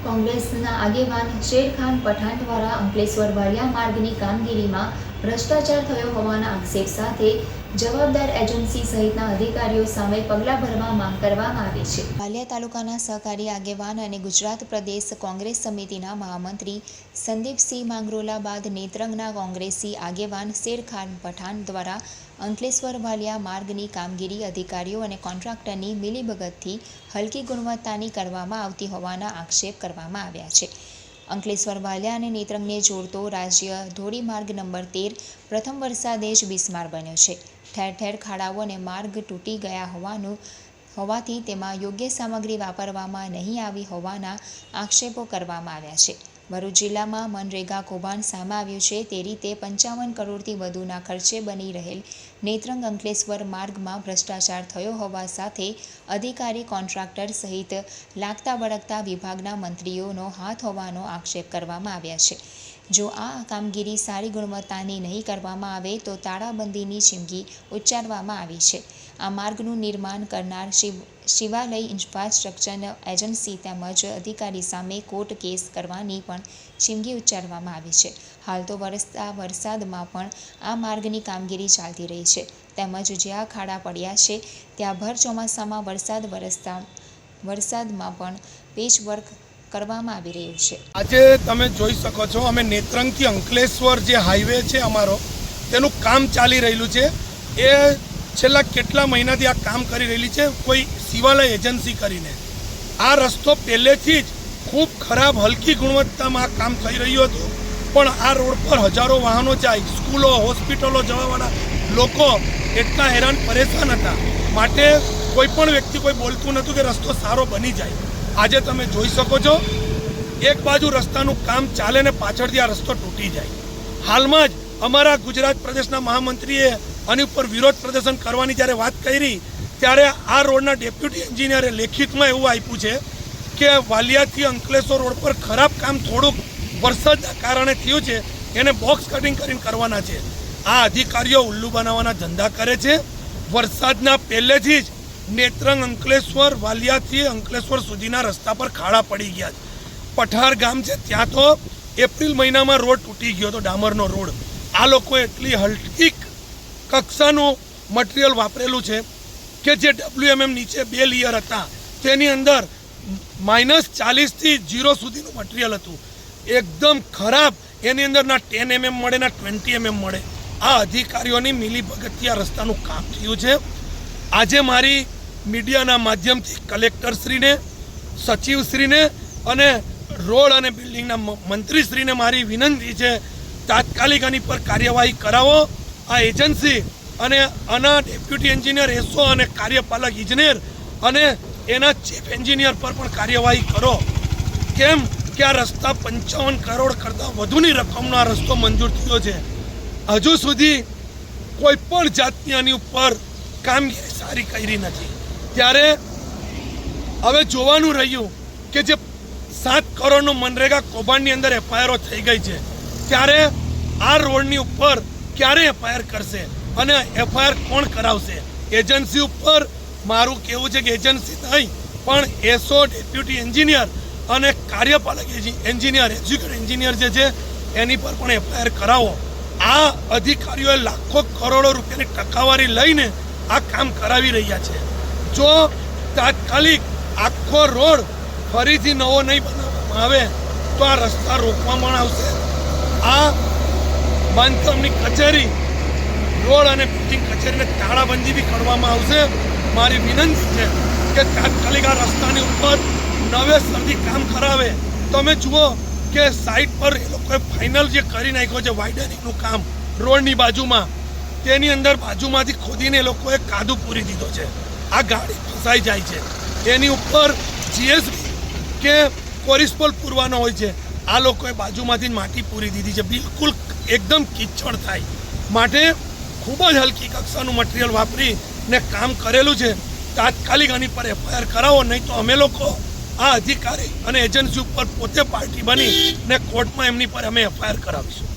કોંગ્રેસના આગેવાન શેરખાન પઠાણ દ્વારા અંકલેશ્વર વાલિયા માર્ગની કામગીરીમાં ભ્રષ્ટાચાર થયો હોવાના આક્ષેપ સાથે જવાબદાર એજન્સી સહિતના અધિકારીઓ સામે પગલાં ભરવા માંગ કરવામાં આવી છે। વાલિયા તાલુકાના સહકારી આગેવાન અને ગુજરાત પ્રદેશ કોંગ્રેસ સમિતિના મહામંત્રી સંદીપસિંહ માંગરોલા બાદ નેત્રંગના કોંગ્રેસી આગેવાન શેરખાન પઠાણ દ્વારા અંકલેશ્વર વાલિયા માર્ગની કામગીરી અધિકારીઓ અને કોન્ટ્રાક્ટરની મિલીભગતથી હલકી ગુણવત્તાની કરવામાં આવતી હોવાના આક્ષેપ કરવામાં આવ્યા છે। અંકલેશ્વર વાલિયા અને નેત્રંગને જોડતો રાજ્ય ધોરીમાર્ગ નંબર 13 પ્રથમ વરસાદે જ બિસ્માર બન્યો છે। ઠેર ઠેર ખાડાઓ અને માર્ગ તૂટી ગયા હોવાથી તેમાં યોગ્ય સામગ્રી વાપરવામાં નહીં આવી હોવાના આક્ષેપો કરવામાં આવ્યા છે। ભરૂચ જિલ્લામાં મનરેગા કૌભાંડ સામે આવ્યું છે તે રીતે 55 કરોડથી વધુના ખર્ચે બની રહેલ નેત્રંગ અંકલેશ્વર માર્ગમાં ભ્રષ્ટાચાર થયો હોવા સાથે અધિકારી કોન્ટ્રાક્ટર સહિત લાગતા વળગતા વિભાગના મંત્રીઓનો હાથ હોવાનો આક્ષેપ કરવામાં આવ્યા છે। જો આ કામગીરી સારી ગુણવત્તાની નહીં કરવામાં આવે તો તાળાબંધીની ચીમકી ઉચ્ચારવામાં આવી છે। આ માર્ગનું નિર્માણ કરનાર શિવાલય ઇન્ફ્રાસ્ટ્રક્ચર એજન્સી તેમજ અધિકારી સામે કોર્ટ કેસ કરવાની પણ ચીમકી ઉચ્ચારવામાં આવી છે। હાલ તો વરસતા વરસાદમાં પણ આ માર્ગની કામગીરી ચાલતી રહી છે તેમજ જ્યાં ખાડા પડ્યા છે ત્યાં ભર ચોમાસામાં વરસાદમાં પણ પેચવર્ક કરવામાં આવી રહ્યું છે। આજે તમે જોઈ શકો છો અમે નેત્રંગથી અંકલેશ્વર જે હાઈવે છે અમારો તેનું કામ ચાલી રહેલું છે। એ છેલ્લા કેટલા મહિનાથી આ કામ કરી રહેલી છે કોઈ શિવાલય એજન્સી કરીને। આ રસ્તો પહેલેથી જ ખૂબ ખરાબ હલકી ગુણવત્તામાં આ કામ થઈ રહ્યું હતું પણ આ રોડ પર હજારો વાહનો જાય, સ્કૂલો હોસ્પિટલો જવાવાળા લોકો એટલા હેરાન પરેશાન હતા માટે કોઈ પણ વ્યક્તિ કોઈ બોલતું નહોતું કે રસ્તો સારો બની જાય। આજે તમે જોઈ શકો છો એક બાજુ રસ્તાનું કામ ચાલે ને પાછળથી આ રસ્તો તૂટી જાય। હાલમાં જ અમારા ગુજરાત પ્રદેશના મહામંત્રીએ આની ઉપર વિરોધ પ્રદર્શન કરવાની જ્યારે વાત કરી ત્યારે આ રોડના ડેપ્યુટી એન્જિનિયરે લેખિતમાં એવું આપ્યું છે કે વાલિયાથી અંકલેશ્વર રોડ પર ખરાબ કામ થોડુંક વરસાદના કારણે થયું છે એને બોક્સ કટિંગ કરીને કરવાના છે। આ અધિકારીઓ ઉલ્લુ બનાવવાના ધંધા કરે છે। વરસાદના પહેલેથી જ નેત્રંગ અંકલેશ્વર વાલિયાથી અંકલેશ્વર સુધીના રસ્તા પર ખાડા પડી ગયા છે। પઠાર ગામ છે ત્યાં તો એપ્રિલ મહિનામાં રોડ તૂટી ગયો હતો, ડામરનો રોડ। આ લોકો એટલી હલકી કક્ષાનું મટીરિયલ વાપરેલું છે કે જે WMM નીચે 2 લેયર હતા તેની અંદર -40 થી 0 સુધીનું મટીરિયલ હતું, એકદમ ખરાબ। એની અંદર ના 10 mm મળે ના 20 mm મળે। આ અધિકારીઓની મિલીભગતથી આ રસ્તાનું કામ થયું છે। આજે મારી મીડિયાના માધ્યમથી કલેક્ટરશ્રીને, સચિવશ્રીને અને રોડ અને બિલ્ડિંગના મંત્રીશ્રીને મારી વિનંતી છે તાત્કાલિક આની પર કાર્યવાહી કરાવો। આ એજન્સી અને આના ડેપ્યુટી એન્જિનિયર એસો અને કાર્યપાલક ઇજનેર અને એના ચીફ એન્જિનિયર પર પણ કાર્યવાહી કરો। કેમ કે આ રસ્તા 55 કરોડ કરતાં વધુની રકમનો આ રસ્તો મંજૂર થયો છે। હજુ સુધી કોઈ પણ જાતની આની ઉપર કામગીરી સારી કરી નથી। ત્યારે હવે જોવાનું રહ્યું કે જે 7 કરોડનો મનરેગા કૌભાંડની અંદર એફઆઈઆરો થઈ ગઈ છે ત્યારે આ રોડની ઉપર ક્યારે એફઆઈઆર કરશે અને એફઆઈઆર કોણ કરાવશે? એજન્સી ઉપર મારું કહેવું છે કે એજન્સી નહીં પણ એસો, ડેપ્યુટી એન્જિનિયર અને કાર્યપાલક એન્જિનિયર, એક્ઝિક્યુટિવ એન્જિનિયર જે છે એની પર પણ એફઆઈઆર કરાવો। આ અધિકારીઓએ લાખો કરોડો રૂપિયાની ટકાવારી લઈને આ કામ કરાવી રહ્યા છે। જો તાત્કાલિક આખો રોડ ફરીથી નવો નહીં બનાવવામાં આવે તો આ રસ્તા રોકવામાં આવશે। આ બાંધકામની કચેરી, રોડ અને બિલ્ડિંગ કચેરીને તાળાબંધી બી કરવામાં આવશે। મારી વિનંતી છે કે તાત્કાલિક આ રસ્તાની ઉપર નવેસરથી કામ કરાવે। તમે જુઓ કે સાઈડ પર એ લોકોએ ફાઇનલ જે કરી નાખ્યો છે વાઇડનિંગનું કામ રોડની બાજુમાં, તેની અંદર બાજુમાંથી ખોદીને એ લોકોએ કાદુ પૂરી દીધો છે। આ ગાડી ફસાઈ જાય છે, એની ઉપર જીએસબી કે કોરિસ્પોલ પૂરવાનો હોય છે, આ લોકોએ બાજુમાંથી માટી પૂરી દીધી છે, બિલકુલ એકદમ કિચડ થાય માટે ખૂબ જ હલકી કક્ષાનું મટીરિયલ વાપરીને કામ કરેલું છે। તાત્કાલિક આની પર એફઆઈઆર કરાવો, નહીં તો અમે લોકો આ અધિકારી અને એજન્સી ઉપર પોતે પાર્ટી બની ને કોર્ટમાં એમની પર અમે એફઆઈઆર કરાવીશું।